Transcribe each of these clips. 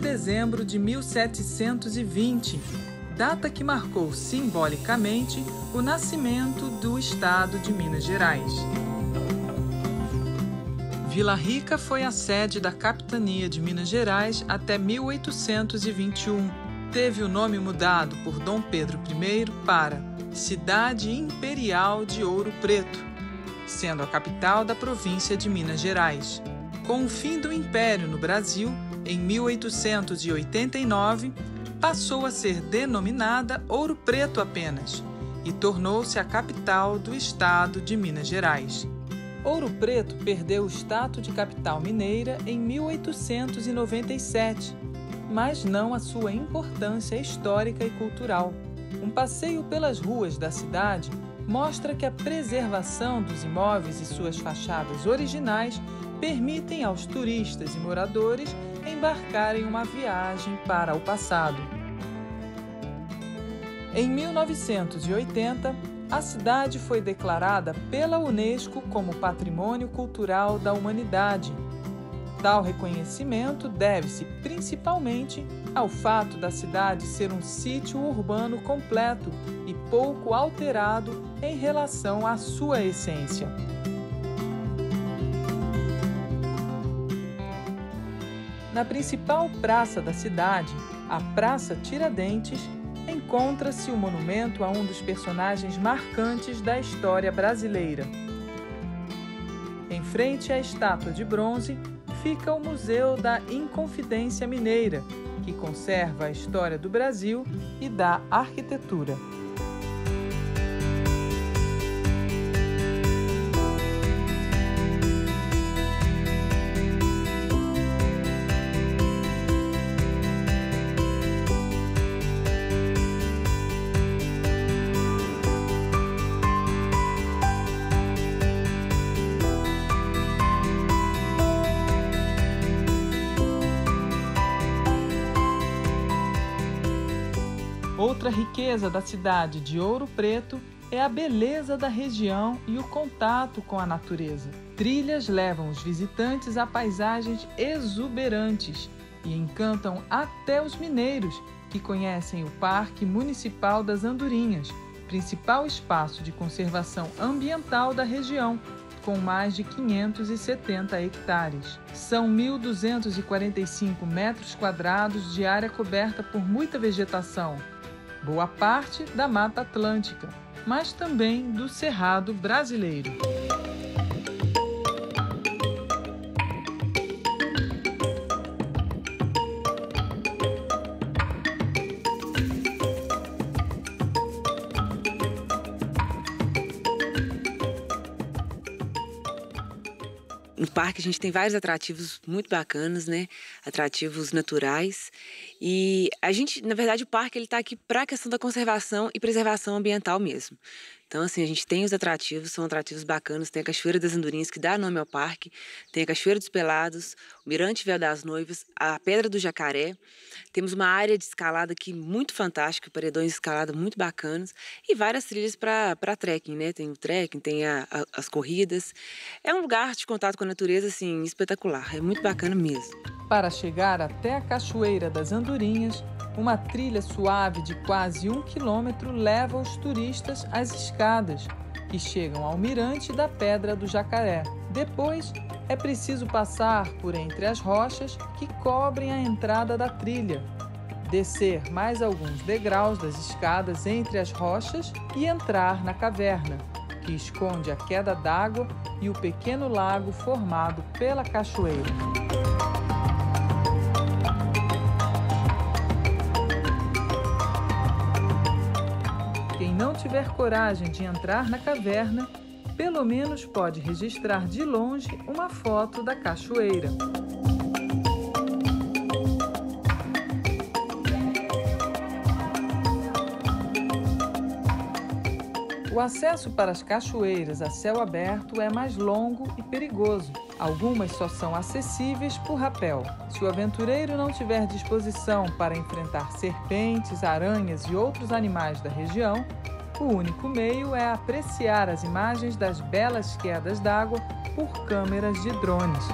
dezembro de 1720, data que marcou simbolicamente o nascimento do estado de Minas Gerais. Vila Rica foi a sede da capitania de Minas Gerais até 1821. Teve o nome mudado por Dom Pedro I para Cidade Imperial de Ouro Preto, sendo a capital da província de Minas Gerais. Com o fim do Império no Brasil, em 1889, passou a ser denominada Ouro Preto apenas e tornou-se a capital do estado de Minas Gerais. Ouro Preto perdeu o status de capital mineira em 1897, mas não a sua importância histórica e cultural. Um passeio pelas ruas da cidade mostra que a preservação dos imóveis e suas fachadas originais permitem aos turistas e moradores embarcarem uma viagem para o passado. Em 1980, a cidade foi declarada pela Unesco como Patrimônio Cultural da Humanidade. Tal reconhecimento deve-se principalmente ao fato da cidade ser um sítio urbano completo e pouco alterado em relação à sua essência. Na principal praça da cidade, a Praça Tiradentes, encontra-se o monumento a um dos personagens marcantes da história brasileira. Em frente à estátua de bronze, fica o Museu da Inconfidência Mineira, que conserva a história do Brasil e da arquitetura. Outra riqueza da cidade de Ouro Preto é a beleza da região e o contato com a natureza. Trilhas levam os visitantes a paisagens exuberantes e encantam até os mineiros, que conhecem o Parque Municipal das Andorinhas, principal espaço de conservação ambiental da região, com mais de 570 hectares. São 1.245 metros quadrados de área coberta por muita vegetação, boa parte da Mata Atlântica, mas também do Cerrado brasileiro. No parque a gente tem vários atrativos muito bacanas, né? Atrativos naturais. E a gente, na verdade, o parque ele está aqui para a questão da conservação e preservação ambiental mesmo. Então, assim, a gente tem os atrativos, são atrativos bacanas. Tem a Cachoeira das Andorinhas, que dá nome ao parque. Tem a Cachoeira dos Pelados, o Mirante Véu das Noivas, a Pedra do Jacaré. Temos uma área de escalada aqui muito fantástica, paredões de escalada muito bacanas. E várias trilhas para trekking, né? Tem o trekking, tem as corridas. É um lugar de contato com a natureza, assim, espetacular. É muito bacana mesmo. Para chegar até a Cachoeira das Andorinhas, uma trilha suave de quase 1 quilômetro leva os turistas às escadas, que chegam ao mirante da Pedra do Jacaré. Depois, é preciso passar por entre as rochas que cobrem a entrada da trilha, descer mais alguns degraus das escadas entre as rochas e entrar na caverna, que esconde a queda d'água e o pequeno lago formado pela cachoeira. Quem não tiver coragem de entrar na caverna, pelo menos pode registrar de longe uma foto da cachoeira. O acesso para as cachoeiras a céu aberto é mais longo e perigoso. Algumas só são acessíveis por rapel. Se o aventureiro não tiver disposição para enfrentar serpentes, aranhas e outros animais da região, o único meio é apreciar as imagens das belas quedas d'água por câmeras de drones.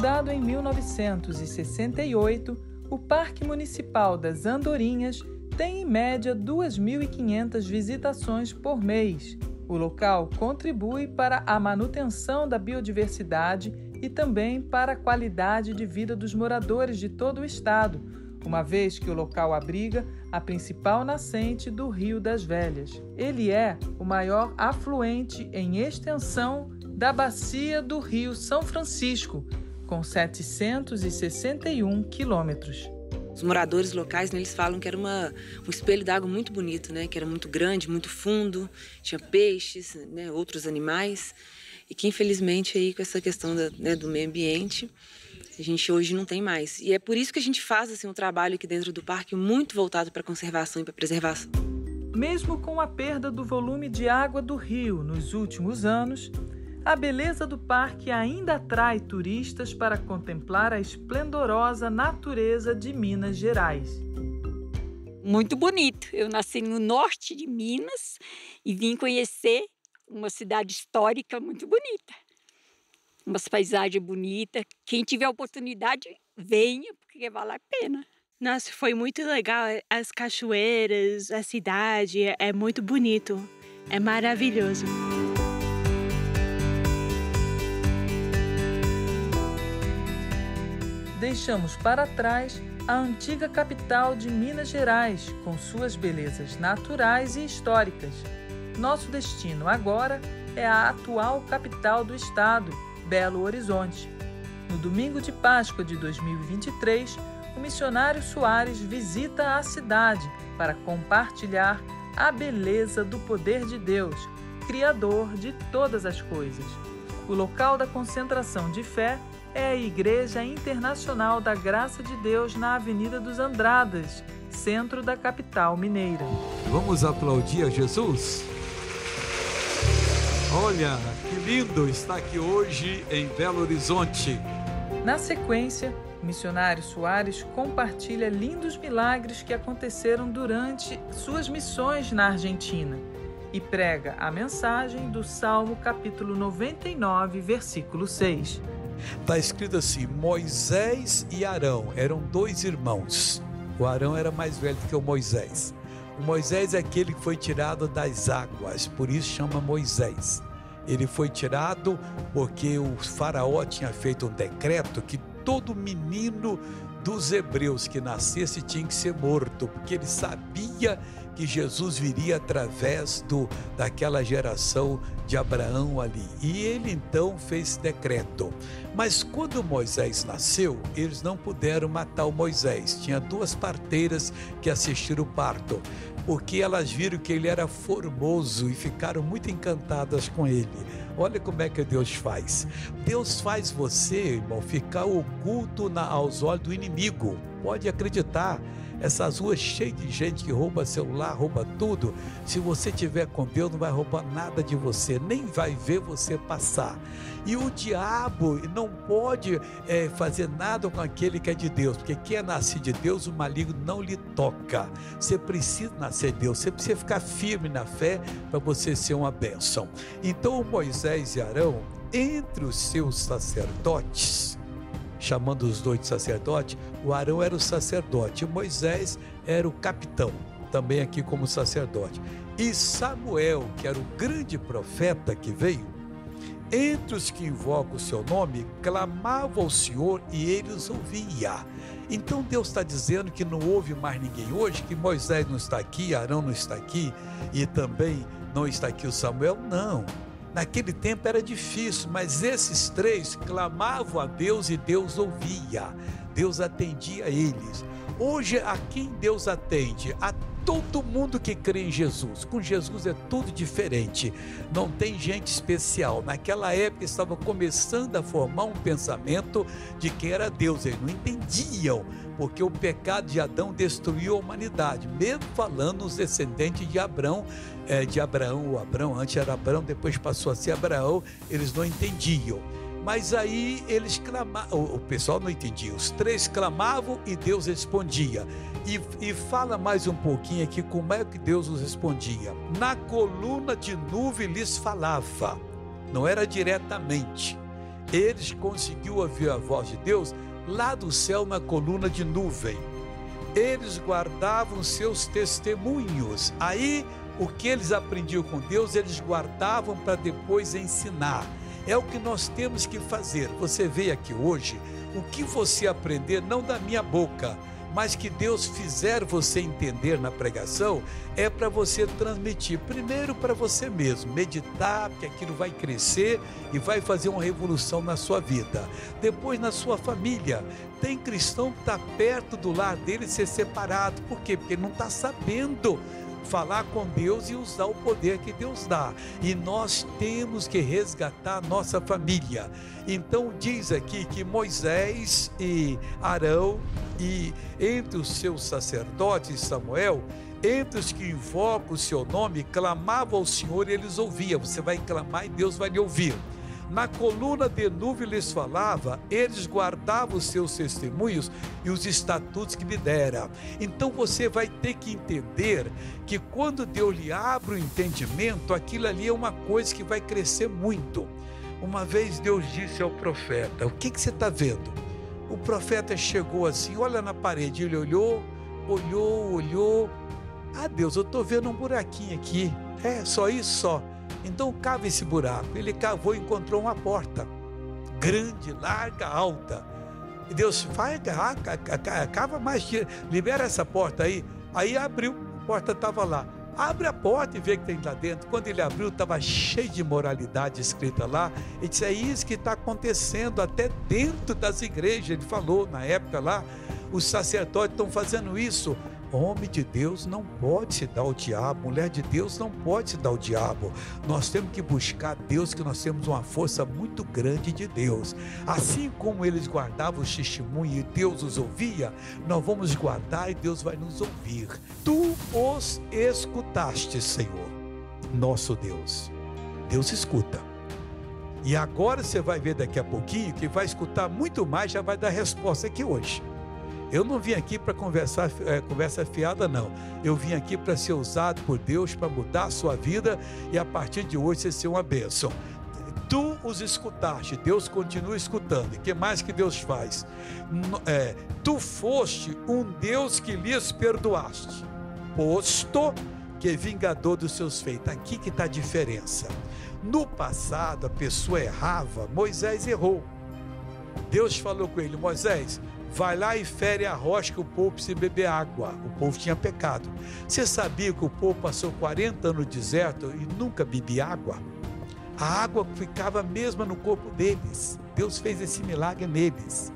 Fundado em 1968, o Parque Municipal das Andorinhas tem em média 2.500 visitações por mês. O local contribui para a manutenção da biodiversidade e também para a qualidade de vida dos moradores de todo o estado, uma vez que o local abriga a principal nascente do Rio das Velhas. Ele é o maior afluente em extensão da bacia do Rio São Francisco, com 761 quilômetros. Os moradores locais, né, eles falam que era um espelho d'água muito bonito, né, que era muito grande, muito fundo, tinha peixes, né, outros animais, e que infelizmente aí com essa questão do meio ambiente, a gente hoje não tem mais. E é por isso que a gente faz assim, um trabalho aqui dentro do parque muito voltado para a conservação e para a preservação. Mesmo com a perda do volume de água do rio nos últimos anos, a beleza do parque ainda atrai turistas para contemplar a esplendorosa natureza de Minas Gerais. Muito bonito. Eu nasci no norte de Minas e vim conhecer uma cidade histórica muito bonita. Umas paisagens bonitas. Quem tiver oportunidade, venha, porque vale a pena. Nossa, foi muito legal. As cachoeiras, a cidade, é muito bonito. É maravilhoso. Deixamos para trás a antiga capital de Minas Gerais, com suas belezas naturais e históricas. Nosso destino agora é a atual capital do estado, Belo Horizonte. No domingo de Páscoa de 2023, o missionário Soares visita a cidade para compartilhar a beleza do poder de Deus, Criador de todas as coisas. O local da concentração de fé é a Igreja Internacional da Graça de Deus na Avenida dos Andradas, centro da capital mineira. Vamos aplaudir a Jesus? Olha, que lindo estar aqui hoje em Belo Horizonte. Na sequência, o missionário Soares compartilha lindos milagres que aconteceram durante suas missões na Argentina e prega a mensagem do Salmo capítulo 99, versículo 6. Está escrito assim: Moisés e Arão eram dois irmãos. O Arão era mais velho que o Moisés. O Moisés é aquele que foi tirado das águas, por isso chama Moisés. Ele foi tirado porque o faraó tinha feito um decreto que todo menino dos hebreus que nascesse tinha que ser morto, porque ele sabia que Jesus viria através daquela geração de Abraão ali. E ele então fez esse decreto. Mas quando Moisés nasceu, eles não puderam matar o Moisés. Tinha duas parteiras que assistiram o parto, porque elas viram que ele era formoso e ficaram muito encantadas com ele. Olha como é que Deus faz. Deus faz você, irmão, ficar oculto aos olhos do inimigo. Pode acreditar. Essas ruas cheias de gente que rouba celular, rouba tudo. Se você tiver com Deus, não vai roubar nada de você, nem vai ver você passar. E o diabo não pode fazer nada com aquele que é de Deus, porque quem é nascido de Deus, o maligno não lhe toca. Você precisa nascer de Deus, você precisa ficar firme na fé para você ser uma bênção. Então Moisés e Arão, entre os seus sacerdotes, chamando os dois de sacerdote, o Arão era o sacerdote, e Moisés era o capitão, também aqui como sacerdote. E Samuel, que era o grande profeta que veio, entre os que invocam o seu nome, clamava ao Senhor e ele os ouvia. Então Deus está dizendo que não houve mais ninguém hoje, que Moisés não está aqui, Arão não está aqui, e também não está aqui o Samuel, não. Naquele tempo era difícil, mas esses três clamavam a Deus e Deus ouvia. Deus atendia a eles. Hoje, a quem Deus atende? A todo mundo que crê em Jesus. Com Jesus é tudo diferente. Não tem gente especial. Naquela época estava começando a formar um pensamento de quem era Deus. Eles não entendiam, porque o pecado de Adão destruiu a humanidade. Mesmo falando os descendentes de Abraão, o Abraão, antes era Abraão, depois passou a ser Abraão, eles não entendiam. Mas aí eles clamavam, o pessoal não entendia, os três clamavam e Deus respondia. E fala mais um pouquinho aqui como é que Deus os respondia. Na coluna de nuvem lhes falava, não era diretamente. eles conseguiram ouvir a voz de Deus lá do céu na coluna de nuvem. Eles guardavam seus testemunhos. Aí, o que eles aprendiam com Deus, eles guardavam para depois ensinar. É o que nós temos que fazer. Você veio aqui hoje, o que você aprender, não da minha boca, mas que Deus fizer você entender na pregação, é para você transmitir. Primeiro para você mesmo, meditar, porque aquilo vai crescer e vai fazer uma revolução na sua vida. Depois na sua família. Tem cristão que está perto do lar dele ser separado. Por quê? Porque ele não está sabendo falar com Deus e usar o poder que Deus dá. E nós temos que resgatar a nossa família. Então diz aqui que Moisés e Arão, e entre os seus sacerdotes, Samuel, entre os que invocam o seu nome, clamavam ao Senhor e eles ouviam. Você vai clamar e Deus vai lhe ouvir. Na coluna de nuvem lhes falava, eles guardavam os seus testemunhos e os estatutos que lhe dera. Então você vai ter que entender que quando Deus lhe abre o entendimento, aquilo ali é uma coisa que vai crescer muito. Uma vez Deus disse ao profeta: o que você está vendo? O profeta chegou assim, olha na parede, ele olhou. Ah, Deus, eu estou vendo um buraquinho aqui. É, só isso, só. Então cava esse buraco. Ele cavou e encontrou uma porta grande, larga, alta. E Deus vai, cava mais, libera essa porta aí. Aí abriu, a porta estava lá. Abre a porta e vê que tem lá dentro. Quando ele abriu, estava cheio de imoralidade escrita lá. Ele disse: é isso que está acontecendo até dentro das igrejas. Ele falou na época lá, os sacerdotes estão fazendo isso. Homem de Deus não pode se dar ao diabo, mulher de Deus não pode se dar ao diabo. Nós temos que buscar Deus, que nós temos uma força muito grande de Deus. Assim como eles guardavam os testemunhos e Deus os ouvia, nós vamos guardar e Deus vai nos ouvir. Tu os escutaste, Senhor, nosso Deus. Deus escuta. E agora você vai ver daqui a pouquinho que vai escutar muito mais, já vai dar resposta aqui hoje. Eu não vim aqui para conversa fiada, não. Eu vim aqui para ser usado por Deus, para mudar a sua vida e a partir de hoje você ser uma bênção. Tu os escutaste, Deus continua escutando. E o que mais que Deus faz? Tu foste um Deus que lhes perdoaste, posto que é vingador dos seus feitos. Aqui que está a diferença. No passado a pessoa errava, Moisés errou. Deus falou com ele: Moisés, vai lá e fere a rocha que o povo precisa beber água. O povo tinha pecado. Você sabia que o povo passou 40 anos no deserto e nunca bebia água? A água ficava mesma no corpo deles. Deus fez esse milagre neles.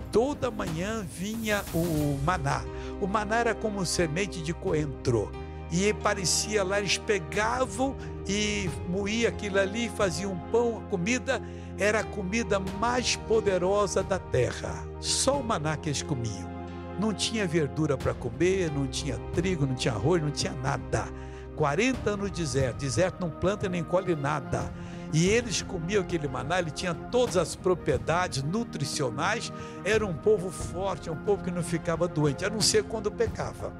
Toda manhã vinha o maná. O maná era como semente de coentro. E parecia lá, eles pegavam e moíam aquilo ali, faziam um pão, a comida era a comida mais poderosa da terra. Só o maná que eles comiam. Não tinha verdura para comer, não tinha trigo, não tinha arroz, não tinha nada. 40 anos no deserto. Deserto não planta nem colhe nada. E eles comiam aquele maná, ele tinha todas as propriedades nutricionais. Era um povo forte, um povo que não ficava doente, a não ser quando pecava.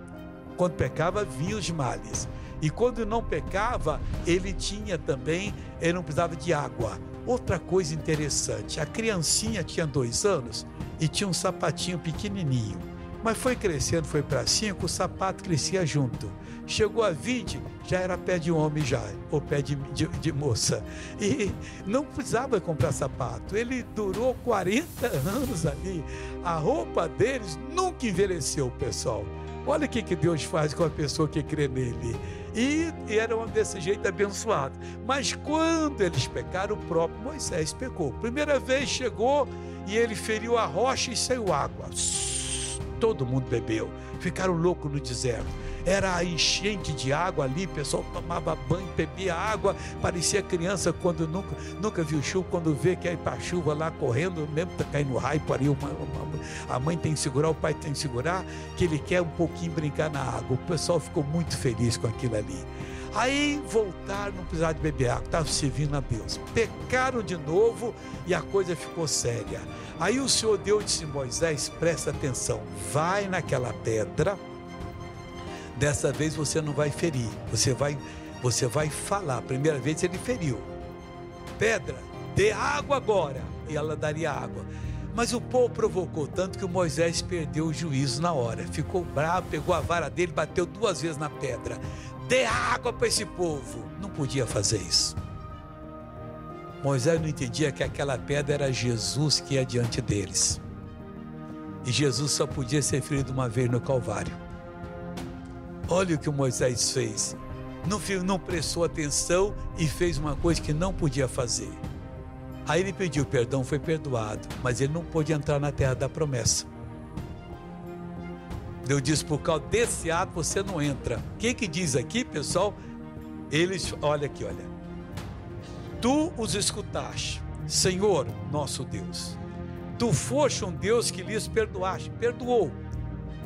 Quando pecava, vinham os males. E quando não pecava, ele tinha também, ele não precisava de água. Outra coisa interessante, a criancinha tinha 2 anos e tinha um sapatinho pequenininho. Mas foi crescendo, foi para 5, o sapato crescia junto. Chegou a 20, já era pé de homem já, ou pé de moça. E não precisava comprar sapato. Ele durou 40 anos ali. A roupa deles nunca envelheceu, pessoal. Olha o que Deus faz com a pessoa que crê nele. E eram desse jeito abençoados. Mas quando eles pecaram, o próprio Moisés pecou. Primeira vez chegou e ele feriu a rocha e saiu água. Todo mundo bebeu. Ficaram loucos no deserto. Era a enchente de água ali, o pessoal tomava banho, bebia água, parecia criança quando nunca viu chuva, quando vê que é para a chuva lá correndo, mesmo tá caindo raio, a mãe tem que segurar, o pai tem que segurar, que ele quer um pouquinho brincar na água. O pessoal ficou muito feliz com aquilo ali. Aí voltaram, não precisaram de beber água, estavam servindo a Deus. Pecaram de novo e a coisa ficou séria. Aí o Senhor Deus disse: Moisés, presta atenção, vai naquela pedra. Dessa vez você não vai ferir, você vai falar. Primeira vez ele feriu. Pedra, dê água agora, e ela daria água. Mas o povo provocou tanto que o Moisés perdeu o juízo na hora, ficou bravo, pegou a vara dele, bateu 2 vezes na pedra. Dê água para esse povo. Não podia fazer isso. Moisés não entendia que aquela pedra era Jesus que ia diante deles, e Jesus só podia ser ferido uma vez no Calvário. Olha o que o Moisés fez. Não prestou atenção e fez uma coisa que não podia fazer. Aí ele pediu perdão, foi perdoado, mas ele não pôde entrar na terra da promessa. Deus disse: por causa desse ato você não entra. O que diz aqui, pessoal? Olha aqui, olha. Tu os escutaste, Senhor nosso Deus. Tu foste um Deus que lhes perdoaste, perdoou,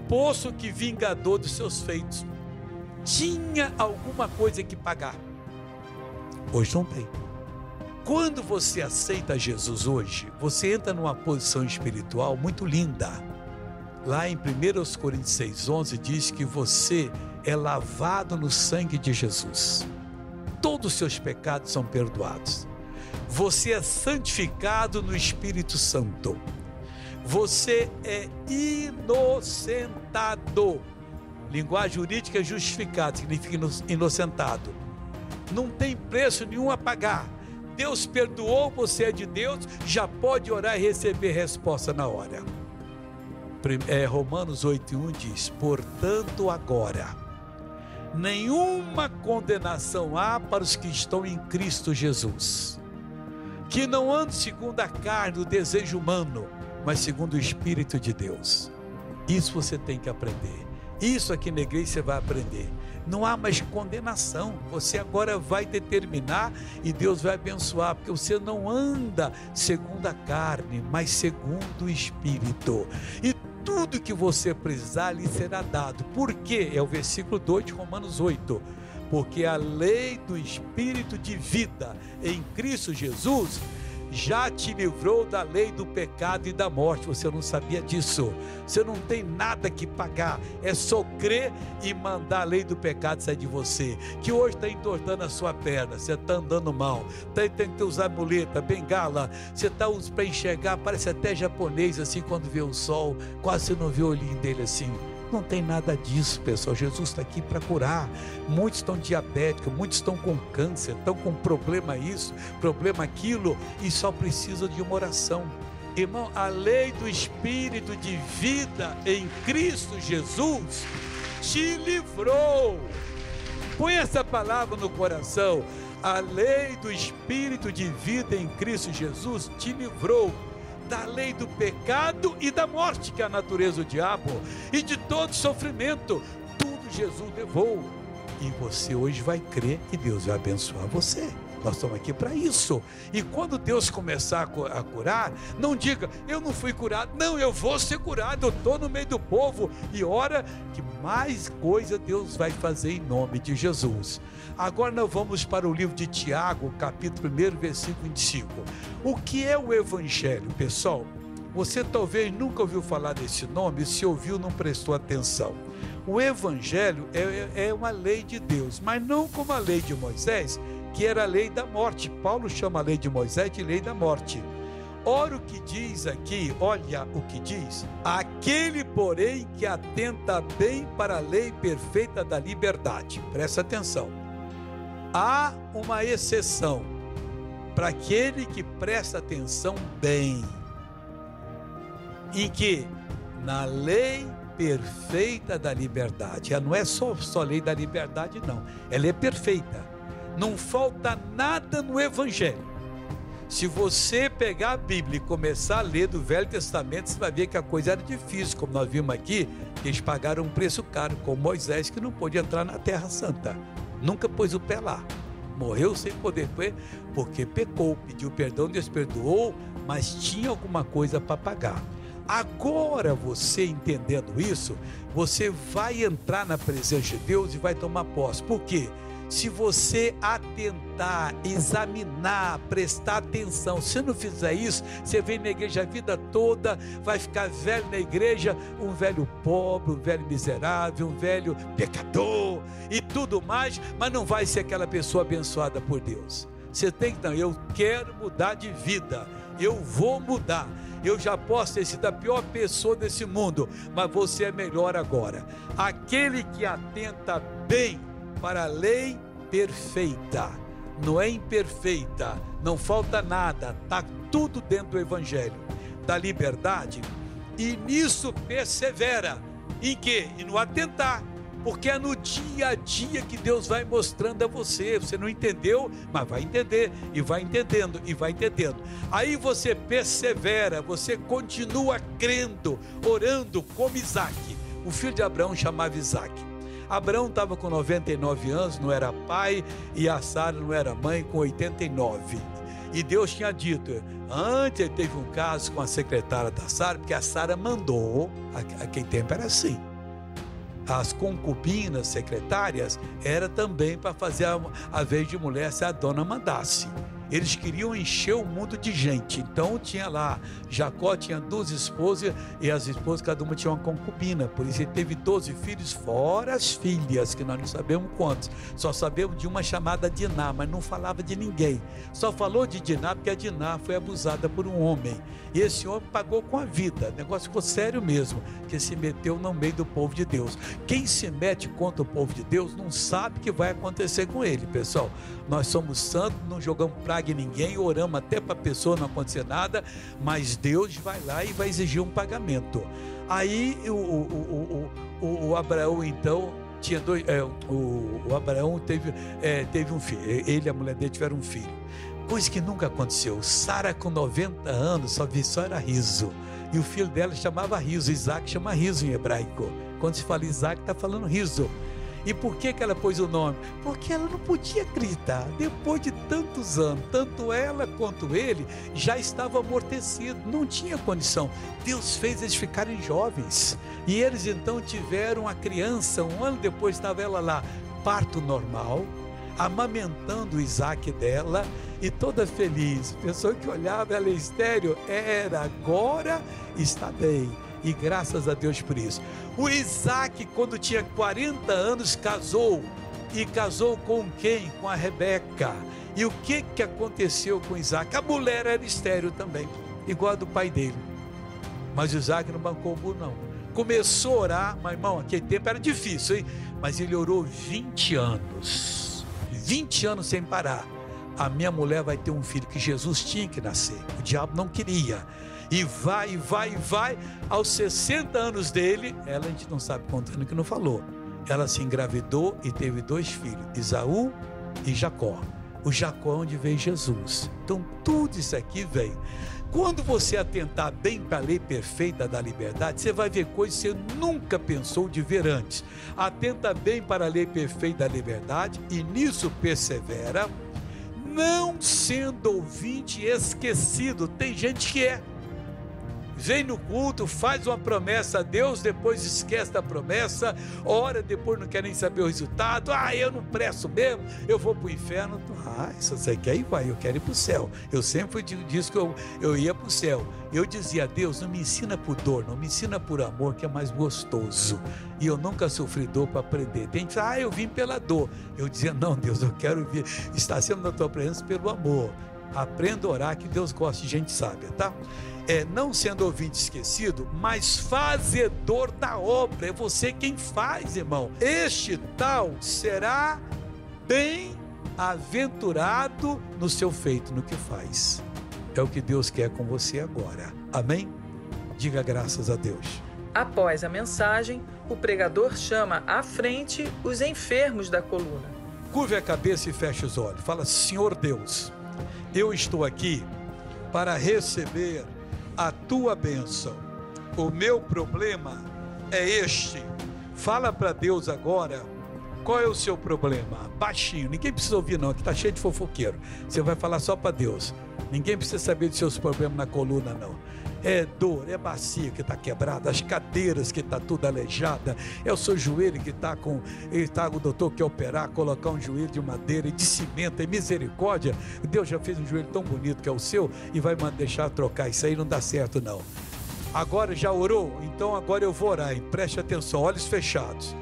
posto que vingador dos seus feitos. Tinha alguma coisa que pagar. Hoje não tem. Quando você aceita Jesus hoje, você entra numa posição espiritual muito linda. Lá em 1 Coríntios 6,11 diz que você é lavado no sangue de Jesus. Todos os seus pecados são perdoados. Você é santificado no Espírito Santo. Você é inocentado. Linguagem jurídica é justificado, significa inocentado. Não tem preço nenhum a pagar. Deus perdoou, você é de Deus, já pode orar e receber resposta na hora. Romanos 8,1 diz: portanto agora, nenhuma condenação há para os que estão em Cristo Jesus, que não andam segundo a carne, o desejo humano, mas segundo o Espírito de Deus. Isso você tem que aprender. Isso aqui na igreja você vai aprender. Não há mais condenação. Você agora vai determinar e Deus vai abençoar, porque você não anda segundo a carne, mas segundo o Espírito. E tudo que você precisar lhe será dado. Por quê? É o versículo 2 de Romanos 8. Porque a lei do Espírito de vida em Cristo Jesus já te livrou da lei do pecado e da morte. Você não sabia disso. Você não tem nada que pagar. É só crer e mandar a lei do pecado sair de você. Que hoje está entortando a sua perna. Você está andando mal. Tem que usar muleta, bengala. Você está para enxergar, parece até japonês assim quando vê o sol. Quase você não vê o olhinho dele assim. Não tem nada disso, pessoal. Jesus está aqui para curar. Muitos estão diabéticos, muitos estão com câncer, estão com problema isso, problema aquilo, e só precisam de uma oração. Irmão, a lei do Espírito de vida em Cristo Jesus te livrou. Põe essa palavra no coração. A lei do Espírito de vida em Cristo Jesus te livrou da lei do pecado e da morte, que é a natureza do diabo, e de todo sofrimento. Tudo Jesus levou, e você hoje vai crer que Deus vai abençoar você. Nós estamos aqui para isso. E quando Deus começar a curar, não diga: eu não fui curado. Não, eu vou ser curado, eu estou no meio do povo. E ora que mais coisa Deus vai fazer em nome de Jesus. Agora nós vamos para o livro de Tiago, capítulo 1, versículo 25. O que é o Evangelho, pessoal? Você talvez nunca ouviu falar desse nome, se ouviu, não prestou atenção. O Evangelho é uma lei de Deus, mas não como a lei de Moisés, que era a lei da morte. Paulo chama a lei de Moisés de lei da morte. Olha o que diz aqui, olha o que diz: aquele, porém, que atenta bem para a lei perfeita da liberdade. Presta atenção. Há uma exceção para aquele que presta atenção bem, em que na lei perfeita da liberdade. Ela não é só lei da liberdade, não. Ela é perfeita. Não falta nada no Evangelho. Se você pegar a Bíblia e começar a ler do Velho Testamento, você vai ver que a coisa era difícil, como nós vimos aqui, que eles pagaram um preço caro, como Moisés, que não pôde entrar na Terra Santa. Nunca pôs o pé lá. Morreu sem poder, porque pecou, pediu perdão, Deus perdoou, mas tinha alguma coisa para pagar. Agora, você entendendo isso, você vai entrar na presença de Deus e vai tomar posse. Por quê? Se você atentar, examinar, prestar atenção, se não fizer isso, você vem na igreja a vida toda, vai ficar velho na igreja, um velho pobre, um velho miserável, um velho pecador e tudo mais, mas não vai ser aquela pessoa abençoada por Deus. Você tem que, não, eu quero mudar de vida, eu vou mudar. Eu já posso ter sido a pior pessoa desse mundo, mas você é melhor agora. Aquele que atenta bem para a lei perfeita, não é imperfeita, não falta nada, está tudo dentro do Evangelho, da liberdade, e nisso persevera. Em quê? E no atentar. Porque é no dia a dia que Deus vai mostrando a você. Você não entendeu, mas vai entender, e vai entendendo, e vai entendendo. Aí você persevera, você continua crendo, orando como Isaac. O filho de Abraão chamava Isaac. Abraão estava com 99 anos, não era pai, e a Sara não era mãe, com 89. E Deus tinha dito, antes ele teve um caso com a secretária da Sara, porque a Sara mandou, aquele tempo era assim. As concubinas secretárias era também para fazer a vez de mulher se a dona mandasse. Eles queriam encher o mundo de gente. Então tinha lá, Jacó tinha 2 esposas, e as esposas, cada uma tinha uma concubina. Por isso ele teve 12 filhos, fora as filhas, que nós não sabemos quantos. Só sabemos de uma chamada Diná, mas não falava de ninguém. Só falou de Diná porque a Diná foi abusada por um homem. E esse homem pagou com a vida. O negócio ficou sério mesmo, que se meteu no meio do povo de Deus. Quem se mete contra o povo de Deus não sabe o que vai acontecer com ele, pessoal. Nós somos santos, não jogamos praga em ninguém, oramos até para a pessoa não acontecer nada, mas Deus vai lá e vai exigir um pagamento. Aí o Abraão então tinha o Abraão teve um filho, ele e a mulher dele tiveram um filho, coisa que nunca aconteceu. Sara com 90 anos só era riso, e o filho dela chamava riso. Isaac chama riso em hebraico. Quando se fala Isaac, está falando riso. E por que ela pôs o nome? Porque ela não podia acreditar. Depois de tantos anos, tanto ela quanto ele já estavam amortecidos, não tinha condição. Deus fez eles ficarem jovens. E eles então tiveram a criança. Um ano depois estava ela lá, parto normal, amamentando o Isaac dela, e toda feliz. Pessoa que olhava ela estéril, era agora está bem. E graças a Deus por isso. O Isaac, quando tinha 40 anos, casou. E casou com quem? Com a Rebeca. E o que aconteceu com Isaac? A mulher era estéril também, igual a do pai dele. Mas Isaac não bancou o burro, não. Começou a orar, mas irmão, aquele tempo era difícil, hein? Mas ele orou 20 anos. 20 anos sem parar. A minha mulher vai ter um filho, que Jesus tinha que nascer. O diabo não queria. E vai. Aos 60 anos dele, ela, a gente não sabe quanto ano que não falou, ela se engravidou e teve 2 filhos, Esaú e Jacó. O Jacó é onde veio Jesus. Então tudo isso aqui vem. Quando você atentar bem para a lei perfeita da liberdade, você vai ver coisas que você nunca pensou de ver antes. Atenta bem para a lei perfeita da liberdade e nisso persevera, não sendo ouvinte esquecido. Tem gente que vem no culto, faz uma promessa a Deus, depois esquece da promessa, ora, depois não quer nem saber o resultado. Eu não presto mesmo, eu vou para o inferno. Se você quer ir, vai, eu quero ir para o céu. Eu sempre disse que eu ia para o céu. Eu dizia a Deus, não me ensina por dor, não me ensina por amor, que é mais gostoso. E eu nunca sofri dor para aprender. Tem gente que eu vim pela dor. Eu dizia, não, Deus, eu quero estar sempre na tua presença pelo amor. Aprenda a orar, que Deus gosta de gente sábia, tá? Não sendo ouvinte esquecido, mas fazedor da obra. É você quem faz, irmão. Este tal será bem-aventurado no seu feito, no que faz. É o que Deus quer com você agora. Amém? Diga graças a Deus. Após a mensagem, o pregador chama à frente os enfermos da coluna. Curve a cabeça e feche os olhos. Fala, Senhor Deus, eu estou aqui para receber a tua bênção. O meu problema é este. Fala para Deus agora, qual é o seu problema? Baixinho, ninguém precisa ouvir não, que está cheio de fofoqueiro. Você vai falar só para Deus. Ninguém precisa saber dos seus problemas na coluna não. É dor, é bacia que está quebrada, as cadeiras que está tudo aleijada, é o seu joelho que está o doutor quer operar, colocar um joelho de madeira e de cimento, é misericórdia. Deus já fez um joelho tão bonito que é o seu e vai deixar trocar, isso aí não dá certo não. Agora já orou? Então agora eu vou orar, hein? Preste atenção, olhos fechados.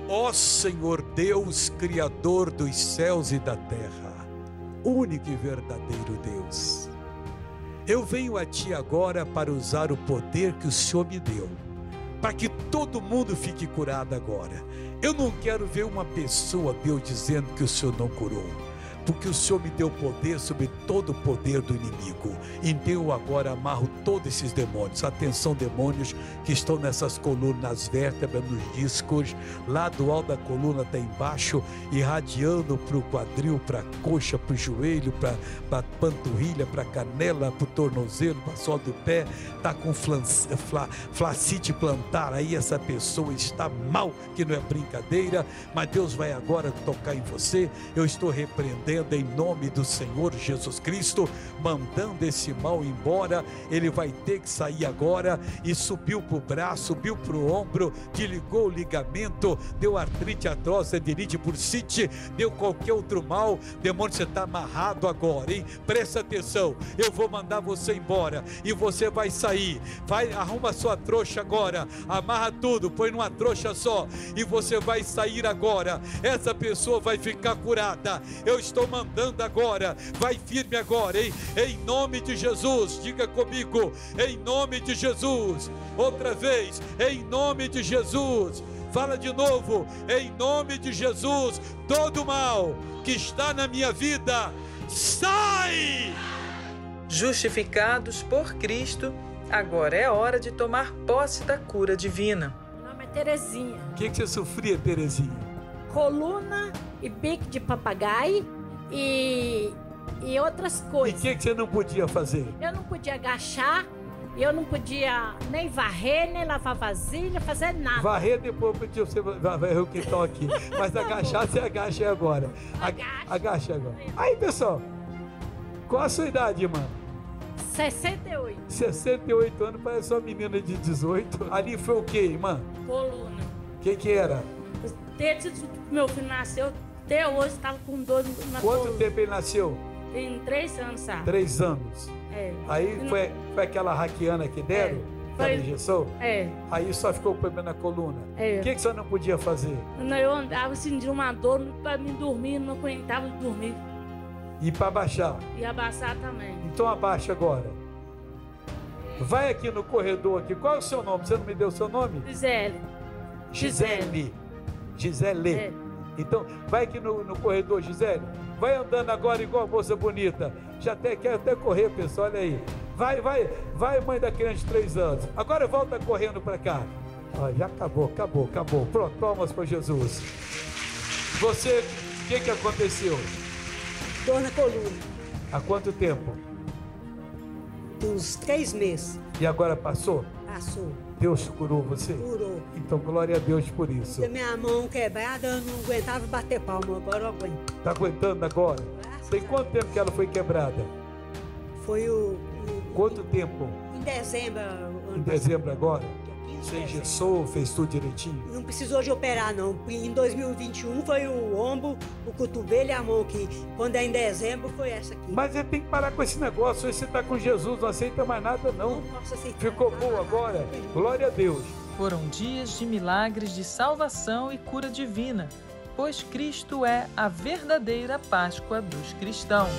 Ó Senhor Deus, Criador dos céus e da terra, único e verdadeiro Deus. Eu venho a Ti agora para usar o poder que o Senhor me deu, para que todo mundo fique curado agora. Eu não quero ver uma pessoa, Deus, dizendo que o Senhor não curou, porque o Senhor me deu poder sobre todo o poder do inimigo. Então eu agora amarro todos esses demônios. Atenção, demônios que estão nessas colunas, nas vértebras, nos discos, lá do alto da coluna até embaixo, irradiando para o quadril, para a coxa, para o joelho, para a panturrilha, para a canela, para o tornozelo, para a sola do pé. Está com flacite plantar, aí essa pessoa está mal, que não é brincadeira, mas Deus vai agora tocar em você. Eu estou repreendendo em nome do Senhor Jesus Cristo, mandando esse mal embora. Ele vai ter que sair agora. E subiu para o braço, subiu para o ombro, te ligou o ligamento, deu artrite, artrose, tendinite, bursite, deu qualquer outro mal. Demônio, você está amarrado agora, hein? Presta atenção, eu vou mandar você embora e você vai sair. Vai, arruma sua trouxa agora, amarra tudo, põe numa trouxa só e você vai sair agora. Essa pessoa vai ficar curada. Eu estou mandando agora, vai firme agora, hein? Em nome de Jesus, diga comigo, em nome de Jesus. Outra vez, em nome de Jesus. Fala de novo, em nome de Jesus. Todo mal que está na minha vida, sai! Justificados por Cristo, agora é hora de tomar posse da cura divina. Meu nome é Terezinha. O que você sofria, Terezinha? Coluna e bico de papagaio e outras E coisas. o que você não podia fazer? Eu não podia agachar, eu não podia nem varrer, nem lavar vasilha, fazer nada. Varrer depois podia você varrer o quintal aqui. Mas agachar, você agacha agora. Agacha agora. Aí, pessoal, qual a sua idade, irmã? 68. 68 anos, parece uma menina de 18. Ali foi o que, irmã? Coluna. O que era? Desde que meu filho nasceu, até hoje estava com dor na coluna. Quanto tempo ele nasceu? Tem 3 anos, sabe? 3 anos. É. Aí foi aquela raquiana que deram? Que ela injeção? É. Aí só ficou com problema na coluna. É. O que você não podia fazer? Eu andava, sentia uma dor para mim dormir, não aguentava dormir. E para baixar? E abaixar também. Então abaixa agora. Vai aqui no corredor aqui. Qual é o seu nome? Você não me deu o seu nome? Gisele. Gisele. É. Então, vai aqui no corredor, Gisele. Vai andando agora igual a moça bonita. Já até quer até correr, pessoal, olha aí. Vai, mãe da criança de 3 anos. Agora volta correndo para cá. Ó, já acabou. Pronto, palmas para Jesus. Você, o que aconteceu? Dor na coluna, Há quanto tempo? uns 3 meses. E agora passou? Passou, Deus curou você? curou. Então, glória a Deus por isso. Da minha mão quebrada, eu não aguentava bater palma, agora eu aguento. Está aguentando agora? Tem quanto tempo que ela foi quebrada? Foi Quanto tempo? em dezembro. Em dezembro agora? Dia 15 de Você dezembro. engessou, fez tudo direitinho? Não precisou de operar, não. Em 2021 foi o ombro, o cotovelo e a mão, que quando é em dezembro foi essa aqui. Mas você tem que parar com esse negócio. Aí você está com Jesus, não aceita mais nada não. Posso aceitar. Ficou bom agora? Glória a Deus. Foram dias de milagres de salvação e cura divina, pois Cristo é a verdadeira Páscoa dos cristãos.